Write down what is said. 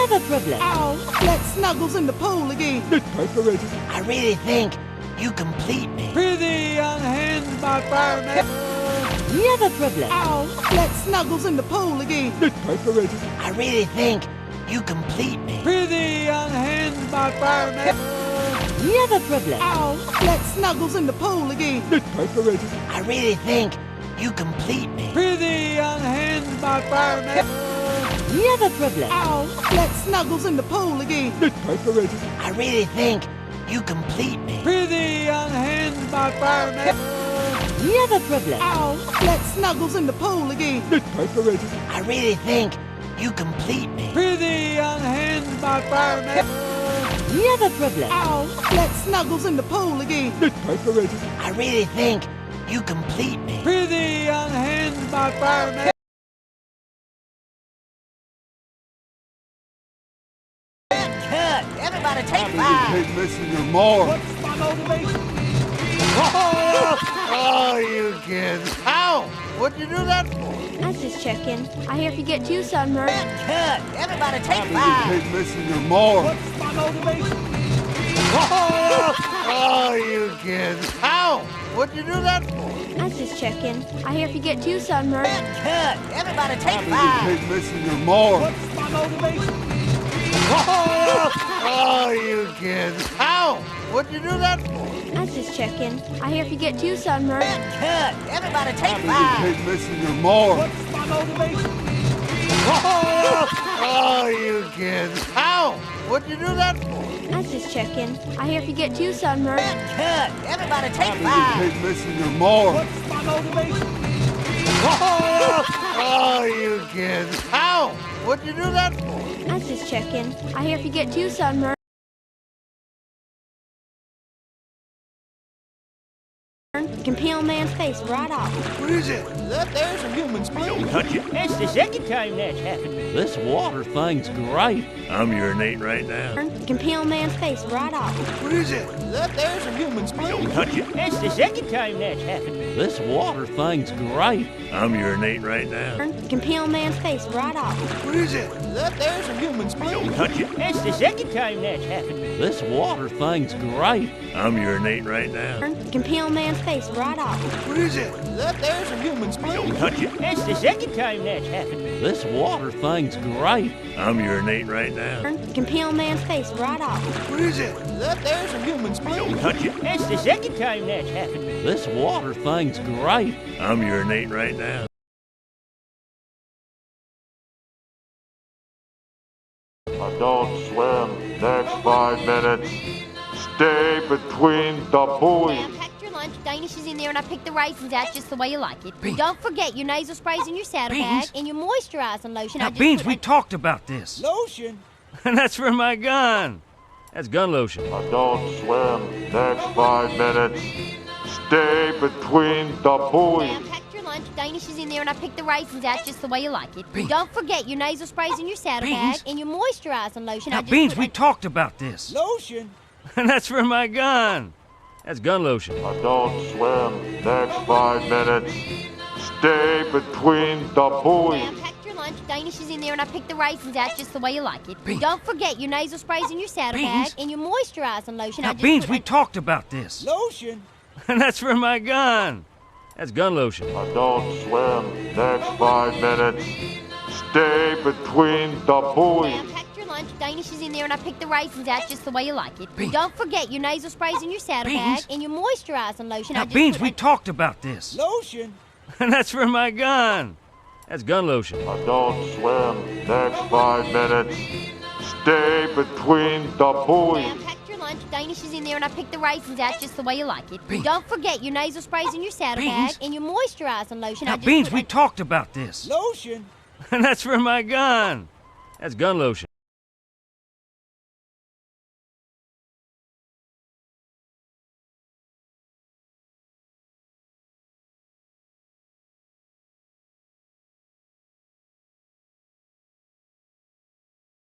have a problem. Ow! Let Snuggles in the pool again. I really think you complete me. Prithee on hand, my fireman. We have a problem. Ow! Let Snuggles in the pool again. I really think you complete me. Prithee on hand, my fireman. We have a problem. Ow! Let Snuggles in the pool again. I really think you complete me. Prithee on hand, my fireman. We have a problem. Ow! Let Snuggles in the pool again. I really think you complete me. Prithee on hand, my fireman. We have a problem. Ow! Let Snuggles in the pool again. I really think you complete me. Prithee on hand, my fireman. We have a problem. Ow! Let Snuggles in the pool again. I really think you complete me. Prithee on hand, my fireman. Cut! Everybody take 5. Keep missing your mark. What's my motivation? Oh, you kids. Ow! What'd you do that for? I was just checking. I hear if you get too sunburned. Cut! Everybody take 5. Keep missing your mark. What's my motivation? Oh, you kids. Ow! What'd you do that for? I was just checking. I hear if you get too sunburned. Cut! Everybody take 5. Keep missing your mark. What's my motivation? Oh, you kids. Ow! What'd you do that for? I was just checking. I hear if you get too sunburned. Cut! Everybody take 5. Keep missing your mark. What's my motivation? Oh, you kids. Ow! What'd you do that for? I was just checking. I hear if you get too sunburned. Cut! Everybody take 5. Keep missing your mark. What's my motivation? Oh, you kids. Ow! What'd you do that for? I was just checking. I hear if you get too sunburned. You can peel a man's face right off. What is it? There's a human spleen. That's the second time that's happened. This water thing's great. I'm urinating right now. You can peel a man's face right off. What is it? There's a human spleen. That's the second time that's happened. This water thing's great. I'm urinating right now. You can peel a man's face right off. What is it? There's a human spleen. That's the second time that's happened. This water thing's great. I'm urinating right now. You can peel a man's face right off. What is it? There's a human spleen. That's the second time that's happened. This water thing's great. I'm urinating right now. You can peel a man's face right off. What is it? There's a human spleen. That's the second time that's happened. This water thing's great. I'm urinating right now. Don't swim. Next 5 minutes. Stay between the buoys. I packed your lunch, Danish is in there, and I picked the raisins out just the way you like it. Don't forget your nasal sprays in your saddlebag and your moisturizing lotion. Now, Beans, we talked about this. Lotion. And that's for my gun. That's gun lotion. Don't swim. Next 5 minutes. Stay between the buoys. I packed your lunch, Danish is in there, and I picked the raisins out just the way you like it. Don't forget your nasal sprays in your saddlebag and your moisturizing lotion. Now, Beans, we talked about this. Lotion. And that's for my gun. That's gun lotion. Don't swim. Next 5 minutes. Stay between the buoys. I packed your lunch, Danish is in there, and I picked the raisins out just the way you like it. Don't forget your nasal sprays in your saddlebag and your moisturizing lotion. Now, Beans, we talked about this. Lotion. And that's for my gun. That's gun lotion. Don't swim. Next 5 minutes. Stay between the buoys. I packed your lunch, Danish is in there, and I picked the raisins out just the way you like it. Don't forget your nasal sprays in your saddlebag and your moisturizing lotion. Now, Beans, we talked about this. Lotion. And that's for my gun. That's gun lotion. Don't swim. Next 5 minutes. Stay between the buoys. I packed your lunch, Danish is in there, and I picked the raisins out just the way you like it. Don't forget your nasal sprays in your saddlebag and your moisturizing lotion. Now, Beans, we talked about this. Lotion. And that's for my gun. That's gun lotion.